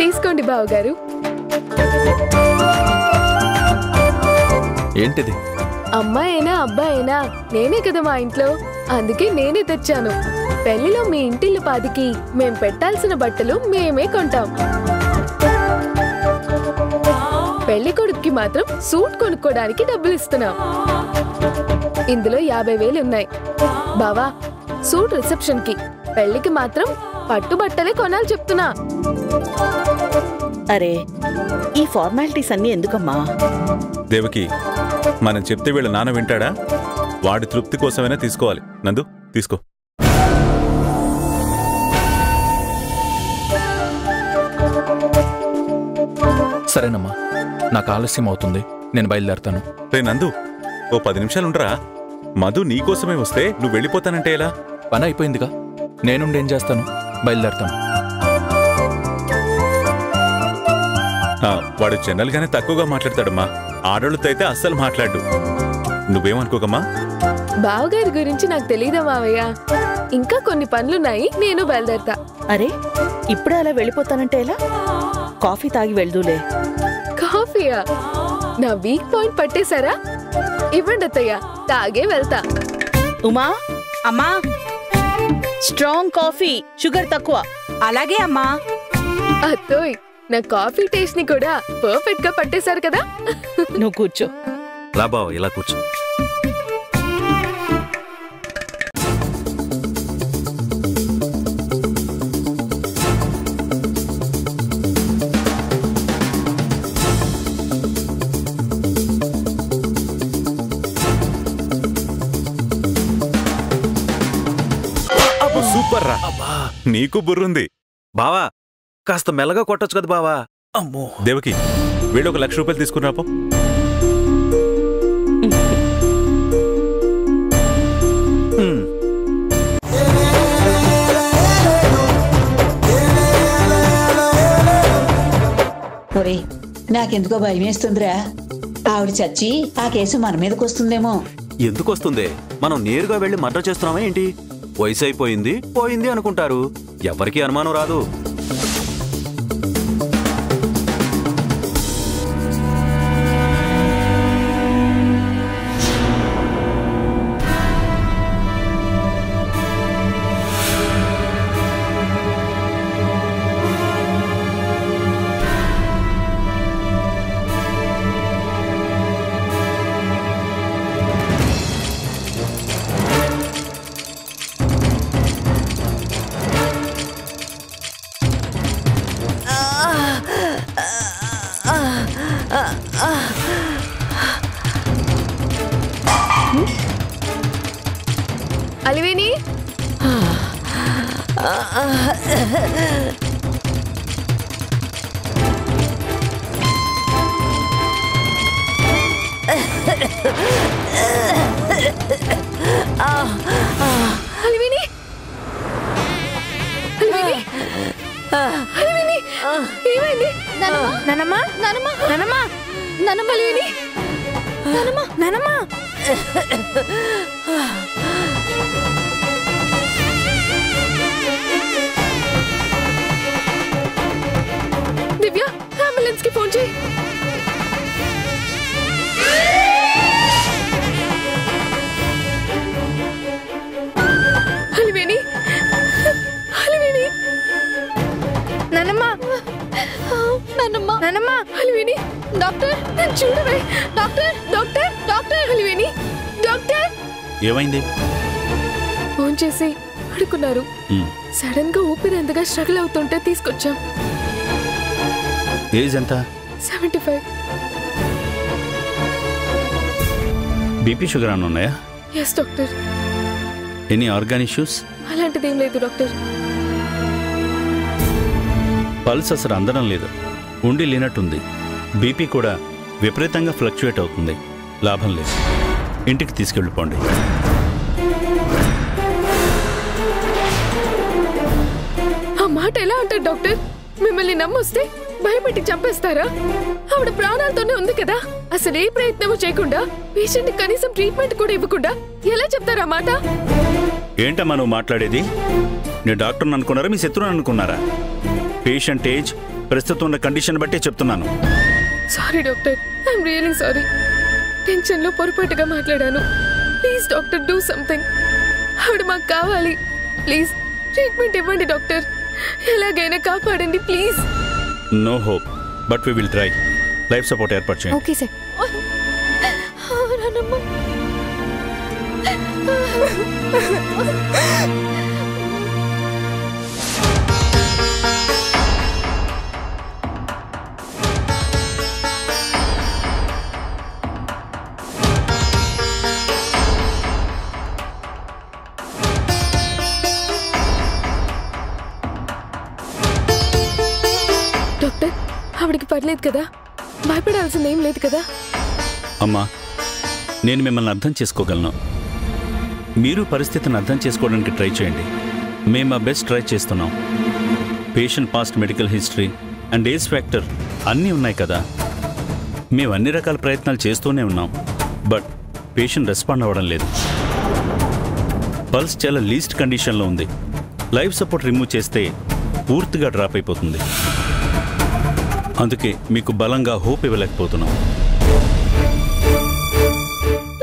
తీసుకోండి బావగారు. ఏంటిది? అమ్మాయినా అబ్బాయినా నేనే కదా మా ఇంట్లో, అందుకే నేనే తెచ్చాను. పెళ్లిలో మీ ఇంటిల్లు పాదికి మేం పెట్టాల్సిన బట్టలు మేమే కొంటాం. పెళ్లి కొడుక్కి మాత్రం సూట్ కొనుక్కోడానికి డబ్బులు ఇస్తున్నాం. ఇందులో 50,000 ఉన్నాయి. బావా, సూట్ రిసెప్షన్ కి, పెళ్లికి మాత్రం పట్టు బట్టలే కొనాలి చెప్తున్నా. అరే, ఈ ఫార్మాలిటీస్ అన్నీ ఎందుకమ్మా? దేవకి, మనం చెప్తే వీళ్ళ నాన్న వింటాడా? వాడి తృప్తి కోసమైనా తీసుకోవాలి. నందు, తీసుకో. సరేనమ్మా, నాకు ఆలస్యం అవుతుంది, నేను బయలుదేరుతాను. రే నందు, ఓ 10 నిమిషాలు ఉండరా? మధు నీకోసమే వస్తే నువ్వు వెళ్ళిపోతానంటే ఎలా? పని అయిపోయిందిగా, నేనుండి ఏం చేస్తాను, బయలుదేరుతాను. వాడు జనరల్గానే తక్కువగా మాట్లాడతాడమ్మా, ఆడోళ్ళతో అయితే అస్సలు మాట్లాడు. నువ్వేమనుకోకమ్మా. బావగారి గురించి నాకు తెలీదా మావయ్య, ఇంకా కొన్ని పనులున్నాయి, నేను బయలుదేరతా. అరే, ఇప్పుడే అలా వెళ్ళిపోతానంటే ఎలా? కాఫీ తాగి వెళ్దూలే. కాఫీయా? నా వీక్ పాయింట్ పట్టేశారా? ఇవ్వండి అత్తయ్య, తాగే వెళ్తా. ఉమా, అమ్మా, స్ట్రాంగ్ కాఫీ, షుగర్ తక్కువ. అలాగే అమ్మా. అత్తోయ్, నా కాఫీ టేస్ట్ ని కూడా పర్ఫెక్ట్ గా పట్టేశారు కదా. నువ్వు కూర్చో. రా బావ, ఇలా కూర్చో. సూపర్ రా, నీకు బుర్రుంది. బావా, కాస్త మెల్లగా కొట్టొచ్చు కదా బావా. అమ్మో. దేవకి, వీళ్ళు 1 లక్ష రూపాయలు తీసుకున్నాపో. ఒరే, నాకెందుకో భయం వేస్తుందిరా. ఆవిడ చచ్చి ఆ కేసు మన మీదకి వస్తుందేమో. ఎందుకు వస్తుంది? మనం నేరుగా వెళ్లి మర్డర్ చేస్తున్నామా ఏంటి? వయసు అయిపోయింది, పోయింది అనుకుంటారు, ఎవరికీ అనుమానం రాదు. అలివేని, అలివేణి అలివేణి అలివేణి ఏమైంది? నానమ్మ నానమ్మ నానమ్మ నానమ్మ అలివేణి నానమ్మ నానమ్మ దివ్య అంబులెన్స్ కి ఫోన్ చేయి. అలివేణి అలివేణి నానమ్మ నానమ్మ నానమ్మ అలివేణి డాక్టర్ నన్ను చూడవే. Doctor doctor doctor Aliveni doctor. ఏమైంది? ఫోన్ చేసి అడుగున్నారు. సడన్ గా ఊపిరి ఎంతగా స్ట్రగుల్ అవుతుంటే తీసుకొచ్చాం. ఏజ్ ఎంత? 75. బీపీ షుగర్ అని ఉన్నాయా? Yes doctor. Any organ issues? అలాంటిదేం లేదు డాక్టర్. పల్స్ అసలు అందడం లేదు, ఉండి లేనట్టుంది. బీపీ కూడా విపరీతంగా ఫ్లక్చుయేట్ అవుతుంది. లాభం లేదు, ఇంటికి తీసుకెళ్ళిపోండి. ఆ మాట ఎలా అంటారు డాక్టర్? మిమ్మల్ని నమ్మొస్తే భయపెట్టి చంపేస్తారా? ఆవిడ ప్రాణాలతోనే ఉంది కదా. అసలు ఏ ప్రయత్నమూ చేయకుండా పేషెంట్ కనీసం ట్రీట్మెంట్ కూడా ఇవ్వకుండా ఎలా చెప్తారా మాట? ఏంటమ్మా నువ్వు మాట్లాడేది? నేను డాక్టర్ని అనుకున్నారా, మీ శత్రువుని అనుకున్నారా? పేషెంట్ ఏజ్, ప్రస్తుతం ఉన్న కండిషన్ బట్టే చెప్తున్నాను. Sorry doctor, I'm really sorry. Tension లో పొరపాటుగా మాట్లాడాను. Please doctor, do something. ఆవిడ మాకు కావాలి. ప్లీజ్ ట్రీట్మెంట్ ఇవ్వండి డాక్టర్. ఎలాగైనా కాపాడండి please. No hope, but we will try. Life support ఏర్పాటు చేయండి. Okay sir. డాక్టర్, ఆవిడకి పర్లేదు కదా? భయపడాల్సింది ఏం లేదు కదా? అమ్మా, నేను మిమ్మల్ని అర్థం చేసుకోగలను. మీరు పరిస్థితిని అర్థం చేసుకోవడానికి ట్రై చేయండి. మేము మా బెస్ట్ ట్రై చేస్తున్నాం. Patient past medical history and age factor అన్నీ ఉన్నాయి కదా. మేము అన్ని రకాల ప్రయత్నాలు చేస్తూనే ఉన్నాం, బట్ పేషెంట్ రెస్పాండ్ అవ్వడం లేదు. పల్స్ చాలా లీస్ట్ కండిషన్లో ఉంది. లైఫ్ సపోర్ట్ రిమూవ్ చేస్తే పూర్తిగా డ్రాప్ అయిపోతుంది. అందుకే మీకు బలంగా హోప్ ఇవ్వలేకపోతున్నాం.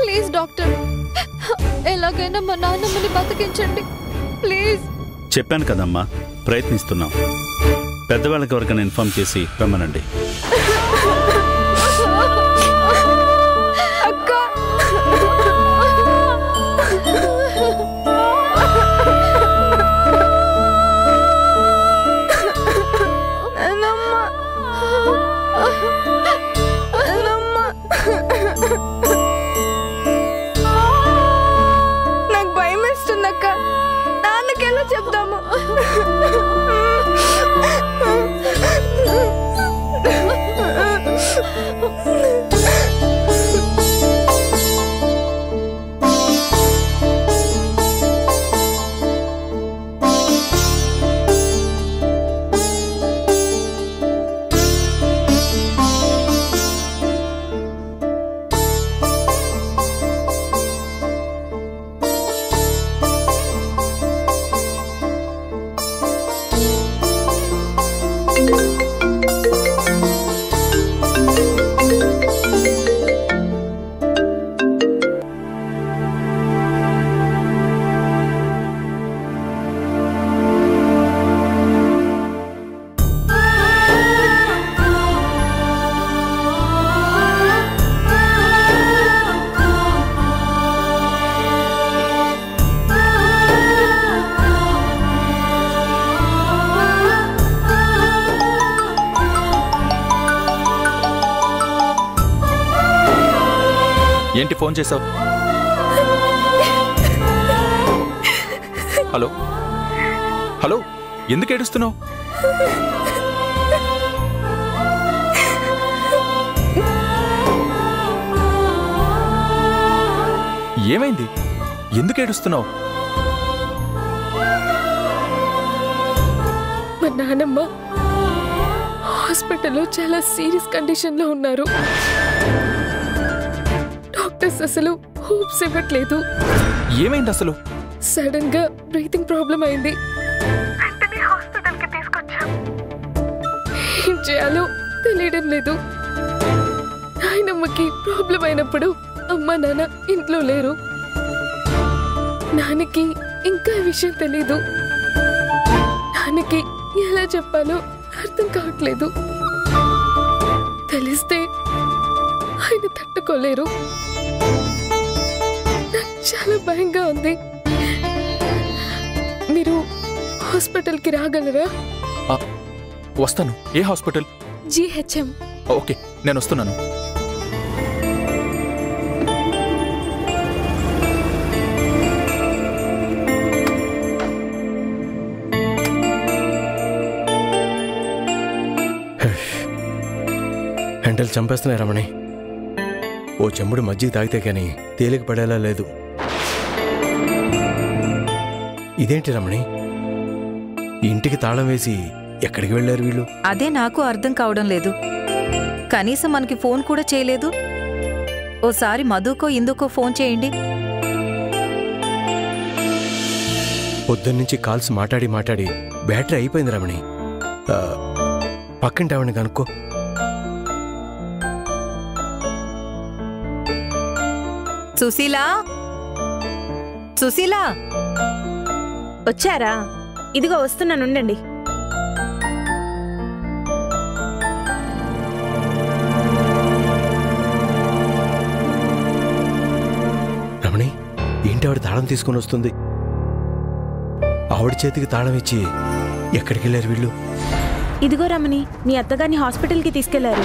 ప్లీజ్ డాక్టర్, ఎలాగైనా మా నాన్నమ్మని బతికించండి ప్లీజ్. చెప్పాను కదమ్మా, ప్రయత్నిస్తున్నాం. పెద్దవాళ్ళకి ఎవరికైనా ఇన్ఫార్మ్ చేసి రమ్మనండి. నాకు భయం వేస్తుందక్క. నాన్నకెలా చెప్తాము? ఏంటి ఫోన్ చేసావు? హలో హలో, ఎందుకు ఏడుస్తున్నావు? ఏమైంది? ఎందుకు ఏడుస్తున్నావు? మా నానమ్మ హాస్పిటల్లో చాలా సీరియస్ కండిషన్ లో ఉన్నారు. డాక్టర్స్ అసలు హోప్స్ ఇవ్వట్లేదు. ఏమైంది అసలు? సడన్ గా బ్రీతింగ్ ప్రాబ్లం అయింది. వెంటనే హాస్పిటల్ కి తీసుకొచ్చాం. ఏం చేయాలో తెలియడం లేదు. నాయనమ్మకి ప్రాబ్లం అయినప్పుడు అమ్మ నాన్న ఇంట్లో లేరు. నాన్నకి ఇంకా ఈ విషయం తెలీదు. నాన్నకి ఎలా చెప్పాలో అర్థం కావట్లేదు. తెలిస్తే ఆయన తట్టుకోలేరు. నాకు చాలా భయంగా ఉంది. మీరు హాస్పిటల్కి రాగలరా? వస్తాను. ఏ హాస్పిటల్? GHM. ఓకే, నేను వస్తున్నాను. ఎండలు చంపేస్తున్నాయి రమణి. ఓ చెంబుడు మజ్జిగ తాగితే కానీ తేలిక పడేలా లేదు. ఇదేంటి రమణి, ఇంటికి తాళం వేసి ఎక్కడికి వెళ్ళారు వీళ్ళు? అదే నాకు అర్థం కావడం లేదు. కనీసం మనకి ఫోన్ కూడా చేయలేదు. ఓసారి మధుకో ఇందుకో ఫోన్ చేయండి. పొద్దున్నుంచి కాల్స్ మాట్లాడి మాట్లాడి బ్యాటరీ అయిపోయింది రమణి. పక్కింటి ఆవిడని కనుక్కో. సుశీలా, సుశీలా వచ్చారా? ఇదిగో వస్తున్నానుండండి. రమణి, ఏంటి ఆవిడ తాళం తీసుకొని వస్తుంది? ఆవిడ చేతికి తాళం ఇచ్చి ఎక్కడికి వెళ్ళారు వీళ్ళు? ఇదిగో రమణి, మీ అత్తగారిని హాస్పిటల్కి తీసుకెళ్లారు.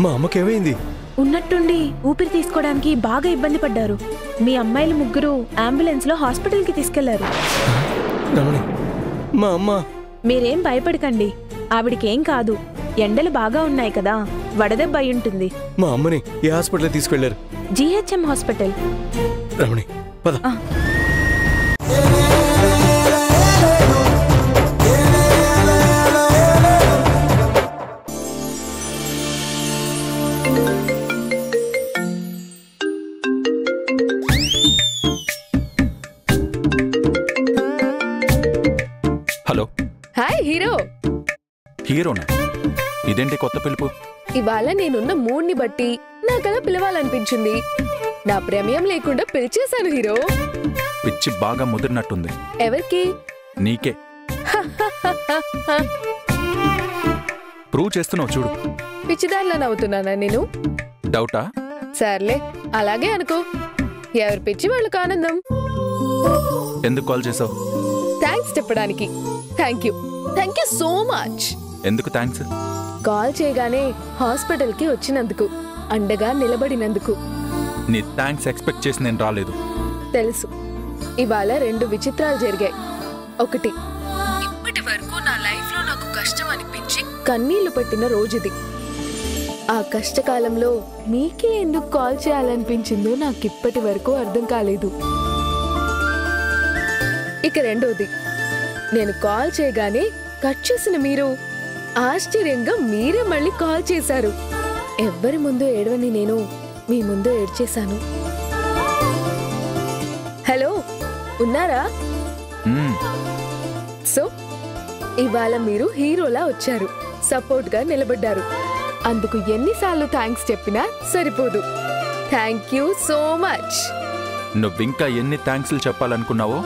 మా అమ్మకేమైంది? ఉన్నట్టుండి ఊపిరి తీసుకోవడానికి బాగా ఇబ్బంది పడ్డారు. మీ అమ్మాయిలు ముగ్గురు అంబులెన్స్ లో హాస్పిటల్కి తీసుకెళ్లారు. రమణి, మా అమ్మ. మీరేం భయపడకండి, ఆవిడికేం కాదు. ఎండలు బాగా ఉన్నాయి కదా, వడదెబ్బ అయి ఉంటుంది. మా అమ్మని ఏ హాస్పిటల్ తీసుకెళ్లారు? GHM hospital. రమణి, పద. హలో. Hi hero. హీరోనా? ఇదేంటి కొత్త పిలుపు? ఇవాళ నేనున్న మూడ్ని బట్టి నాకలా పిలవాలనిపించింది. నా ప్రమేయం లేకుండా పిలిచేశాను హీరో. పిచ్చి బాగా ముదిరినట్టుంది. ఎవరికి? నీకే. ప్రూవ్ చేస్తున్నావు చూడు. పిచ్చిదారిలా నవ్వుతున్నానా నేను? డౌటా? సర్లే, అలాగే అనుకో. ఎవరి పిచ్చి వాళ్ళకు ఆనందం. ఎందుకు కాల్ చేసావు? థ్యాంక్స్ చెప్పడానికి. Thank you so much. ఎందుకు థ్యాంక్స్? కాల్ చేయగానే హాస్పిటల్కి వచ్చినందుకు, అండగా నిలబడినందుకు. నీ థ్యాంక్స్ ఎక్స్పెక్ట్ చేసి నేను రాలేదు. తెలుసు. ఇవాళ 2 విచిత్రాలు జరిగాయి. ఒకటి, ఇప్పటి వరకు నా లైఫ్ లో నాకు కష్టం అనిపించి కన్నీళ్లు పెట్టిన రోజుది. ఆ కష్టకాలంలో మీకే ఎందుకు కాల్ చేయాలనిపించిందో నాకు ఇప్పటి వరకు అర్థం కాలేదు. ఇక రెండోది, నేను కాల్ చేయగానే కట్ చేసిన మీరు ఆశ్చర్యంగా మీరే మళ్ళీ కాల్ చేశారు. ఎవ్వరి ముందు ఏడవని నేను మీ ముందు ఏడ్చేశాను. హలో, ఉన్నారా? సో ఇవాళ మీరు హీరోలా వచ్చారు, సపోర్ట్ గా నిలబడ్డారు. అందుకు ఎన్నిసార్లు థ్యాంక్స్ చెప్పినా సరిపోదు. Thank you so much. నువ్వింకా ఎన్ని థ్యాంక్స్లు చెప్పాలనుకున్నావో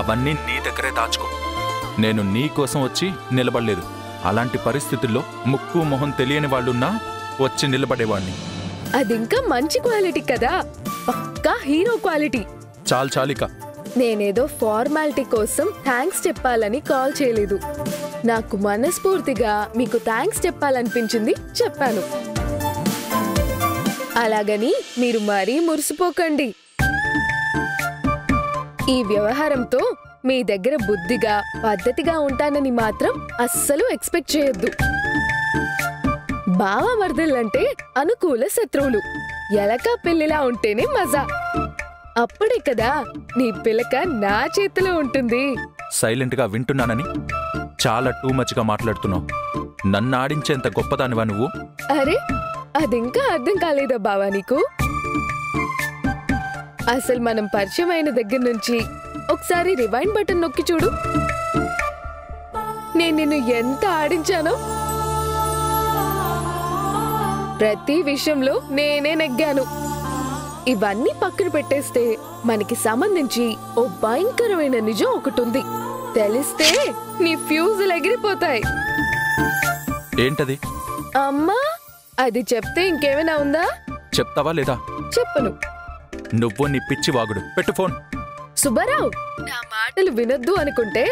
అవన్నీ నీ దగ్గరే దాచుకో. నేను నీ కోసం వచ్చి నిలబడలేదు. అలాంటి పరిస్థితుల్లో ముక్కు మొహం తెలియని వాళ్ళున్నా వచ్చి నిలబడేవాణ్ణి. అదింకా మంచి క్వాలిటీ కదా, పక్కా హీరో క్వాలిటీ. చాలిక. నేనేదో ఫార్మాలిటీ కోసం థ్యాంక్స్ చెప్పాలని కాల్ చేయలేదు. నాకు మనస్ఫూర్తిగా మీకు థ్యాంక్స్ చెప్పాలనిపించింది, చెప్పాను. అలాగని మీరు మరీ మురిసిపోకండి. ఈ వ్యవహారంతో మీ దగ్గర బుద్ధిగా పద్ధతిగా ఉంటానని మాత్రం అస్సలు ఎక్స్పెక్ట్ చేయొద్దు. బావమర్దలంటే అనుకూల శత్రువులు. ఎలక పిల్లిలా ఉంటేనే మజా. అప్పుడే కదా నీ పిల్లక నా చేతిలో ఉంటుంది. సైలెంట్ గా వింటున్నానని చాలా టూ మచ్ గా మాట్లాడుతున్నావు. నన్ను ఆడించేంత గొప్పదానివా నువ్వు? అరే అదింకా అర్థం కాలేదా బావా నీకు? అసలు మనం పరిచయం అయిన దగ్గర నుంచి ఒకసారి రివైండ్ బటన్ నొక్కి చూడు. నేను నిన్ను ఎంత ఆడించానో. ప్రతి విషయంలో నేనే నెగ్గాను. ఇవన్నీ పక్కన పెట్టేస్తే మనకి సంబంధించి ఓ భయంకరమైన నిజం ఒకటుంది. తెలిస్తే నీ ఫ్యూజులు ఎగిరిపోతాయి. ఏంటది? అమ్మా అది చెప్తే ఇంకేమైనా ఉందా? చెప్తావా లేదా? చెప్పను. నువ్వు నీ పిచ్చి వాగుడు. పెట్టు ఫోన్. సుబ్బారావు, నా మాటలు వినొద్దు అనుకుంటే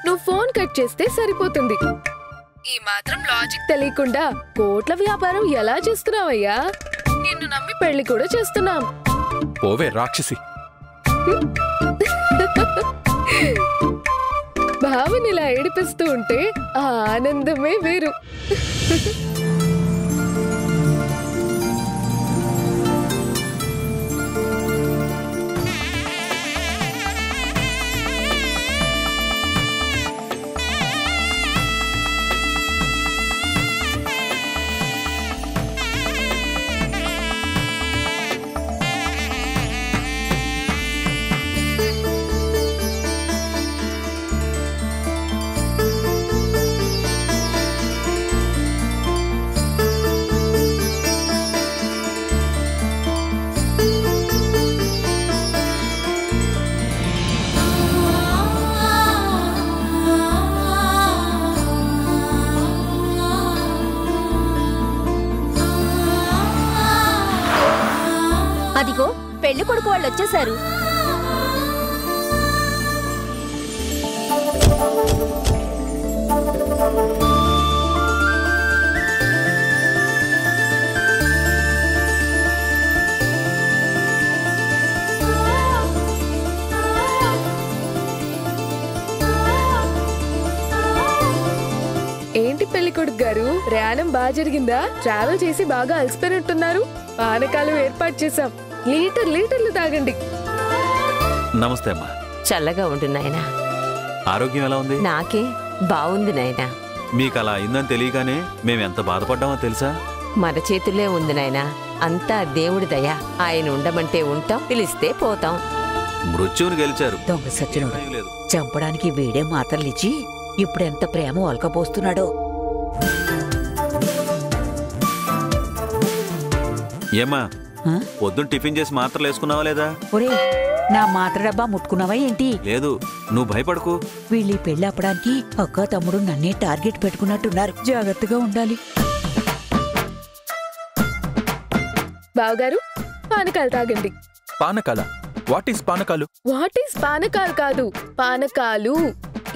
నువ్వు ఫోన్ కట్ చేస్తే సరిపోతుంది. ఈ మాత్రం లాజిక్ తెలియకుండా కోట్ల వ్యాపారం ఎలా చేస్తున్నావయ్యా? నిన్ను నమ్మి పెళ్లి కూడా చేస్తున్నాం. పోవే రాక్షసి. భావని ఇలా ఏడిపిస్తూ ఉంటే ఆ ఆనందమే వేరు. అదిగో పెళ్లి కొడుకు వాళ్ళు వచ్చేసారు. ఏంటి పెళ్లి కొడుకు గారు, ప్రయాణం బాగా జరిగిందా? ట్రావెల్ చేసి బాగా అలసిపోయినట్టున్నారు. పానకాలు ఏర్పాటు చేశాం. లీటర్లు తాగండి. నమస్తే అమ్మా. చల్లగా ఉండు నాయనా. ఆరోగ్యం ఎలా ఉంది? నాకే బాగుంది నాయనా. మీకు అలా అయిందని తెలియగానే మేమెంత బాధపడ్డామో తెలుసా? మన చేతుల్లో ఉంది నాయనా. అంతా దేవుడి దయ. ఆయన ఉండమంటే ఉంటాం, పిలిస్తే పోతాం. మృత్యువుని గెలిచారు. దొంగ సచ్చినోడు చంపడానికి వేడే మాత్రలిచ్చి ఇప్పుడెంత ప్రేమ ఒలకపోస్తున్నాడో. ఏమా పొద్దున్న టిఫిన్ చేసి మాత్రలు వేసుకున్నావా లేదా? ఒరే, నా మాత్ర డబ్బా ముట్టుకున్నావా ఏంటి? లేదు, నువ్వు భయపడకు. వీళ్ళీ పెళ్లి ఆపడానికి అక్క తమ్ముడు నన్నే టార్గెట్ పెట్టుకున్నట్టున్నారు. జాగ్రత్తగా ఉండాలి. బావగారు, పానకాలు తాగండి. పానకాల? వాట్ ఈస్ పానకాలు? వాట్ ఈస్ పానకాలు కాదు, పానకాలు.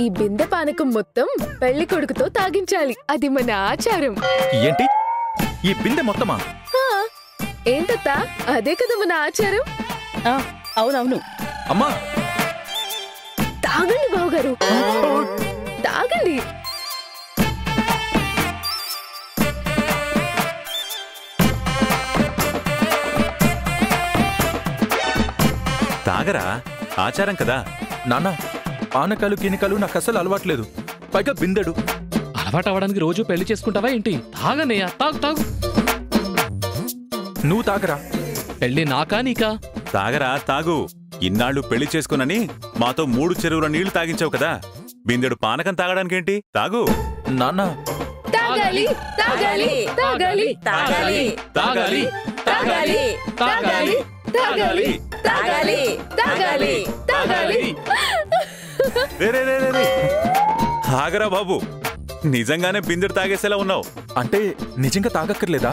ఈ బిందె పానకం మొత్తం పెళ్లి కొడుకుతో తాగించాలి. అది మన ఆచారం. ఏంటి? ఈ బిందె మొత్తమా? ఏంటత్తా, అదే కదా మన ఆచారం. అవునవును. అమ్మా తాగండి బావగారు, తాగండి. తాగరా, ఆచారం కదా. నాన్న, పానకాలు కినికాలు నాకు అసలు అలవాట్లేదు. పైగా బిందెడు. అలవాటు అవడానికి రోజు పెళ్లి చేసుకుంటావా ఏంటి? తాగనయ్యా, తాగు తాగు. నువ్వు తాగరా. పెళ్లి నాకా నీకా? తాగరా, తాగు. ఇన్నాళ్ళు పెళ్లి చేసుకునని మాతో 3 చెరువుల నీళ్లు తాగించావు కదా, బిందెడు పానకం తాగడానికేంటి? తాగు. నాన్న. తాగాలి తాగాలి తాగాలి తాగాలి తాగాలి తాగాలి తాగాలి తాగాలి తాగాలి తాగాలి తాగాలి. రే ఆగరా బాబు, నిజంగానే బిందెడు తాగేసేలా ఉన్నావు. అంటే నిజంగా తాగక్కర్లేదా?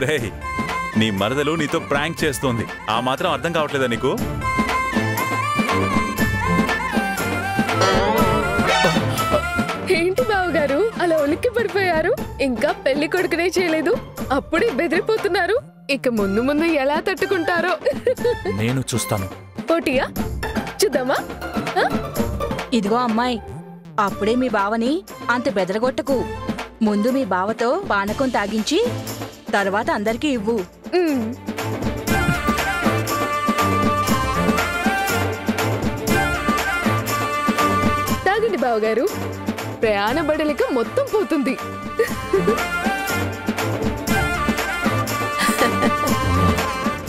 రేయ్, నీ మరదలు నీతో ప్రాంక్ చేస్తోంది, ఆ మాత్రం అర్థం కావట్లేదా నీకు? ఏంటి బావగారు అలా ఉలిక్కి పడిపోయారు? ఇంకా పెళ్లి కొడుకునే చేయలేదు, అప్పుడే బెదిరిపోతున్నారు. ఇక ముందు ముందు ఎలా తట్టుకుంటారో నేను చూస్తాను. పోటీయా? చూద్దామా? ఇదిగో అమ్మాయి, అప్పుడే మీ బావని అంత బెదరగొట్టకు. ముందు మీ బావతో పానకం తాగించి తర్వాత అందరికీ ఇవ్వు. తాగండి బావగారు, ప్రయాణ బడలిక మొత్తం పోతుంది.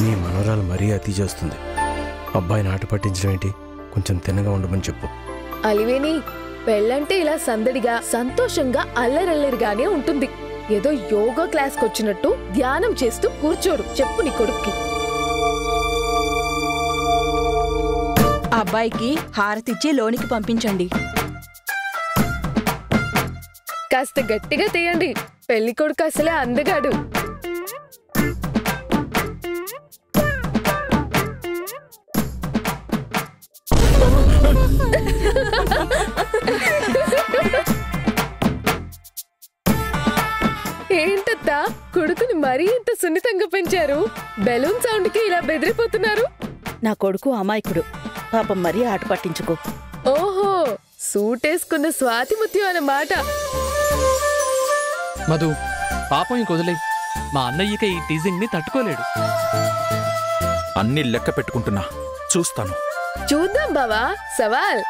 నీ మనవరాలు మరీ అతి చేస్తుంది. అబ్బాయిని ఆట పట్టించడం ఏంటి? కొంచెం తిన్నగా ఉండమని చెప్పు. అలివేని, పెళ్ళంటే ఇలా సందడిగా సంతోషంగా అల్లరల్లరిగానే ఉంటుంది. ఏదో యోగా క్లాస్కి వచ్చినట్టు ధ్యానం చేస్తూ కూర్చోరు. చెప్పు నీ కొడుక్కి. అబ్బాయికి హారతిచ్చి లోనికి పంపించండి. కాస్త గట్టిగా తీయండి, పెళ్లి కొడుకు అసలే అందగాడు. ఏంటత్తా, కొడుకుని మరీ ఇంత సున్నితంగా పెంచారు? బెలూన్ సౌండ్ కి ఇలా బెదిరిపోతున్నారు. నా కొడుకు అమాయకుడు, పాపం మరీ ఆట పట్టించుకో. ఓహో, సూటేసుకున్న స్వాతి ముత్యం అన్నమాట. మధు, పాపం ఇంకొదిలే. మా అన్నయ్యకి ఈ టీజింగ్ ని తట్టుకోలేడు. అన్ని లెక్క పెట్టుకుంటున్నా, చూస్తాను. చూద్దాం బావా, సవాల్.